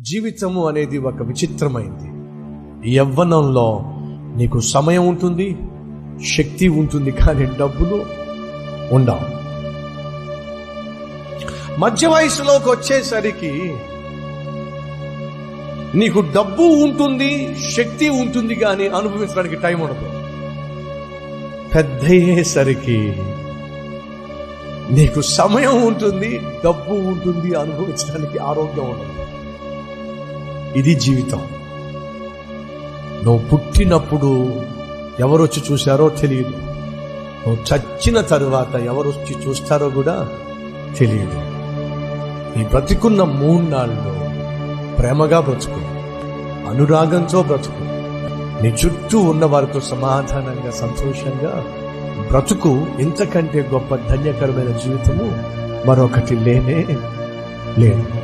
జీవితము అనేది ఒక విచిత్రమైంది. యవ్వనంలో నీకు సమయం ఉంటుంది, శక్తి ఉంటుంది, కానీ డబ్బులు ఉండవు. మధ్య వయసులోకి వచ్చేసరికి నీకు డబ్బు ఉంటుంది, శక్తి ఉంటుంది, కానీ అనుభవించడానికి టైం ఉండదు. పెద్ద అయ్యేసరికి నీకు సమయం ఉంటుంది, డబ్బు ఉంటుంది, అనుభవించడానికి ఆరోగ్యం ఉండదు. ఇది జీవితం. నువ్వు పుట్టినప్పుడు ఎవరొచ్చి చూశారో తెలియదు, నువ్వు చచ్చిన తరువాత ఎవరొచ్చి చూస్తారో కూడా తెలియదు. నీ బ్రతికున్న 3 నాళ్ళు ప్రేమగా బ్రతుకు, అనురాగంతో బ్రతుకు, నీ చుట్టూ ఉన్న వారితో సమాధానంగా సంతోషంగా బ్రతుకు. ఇంతకంటే గొప్ప ధన్యకరమైన జీవితము మరొకటి లేనే లేదు.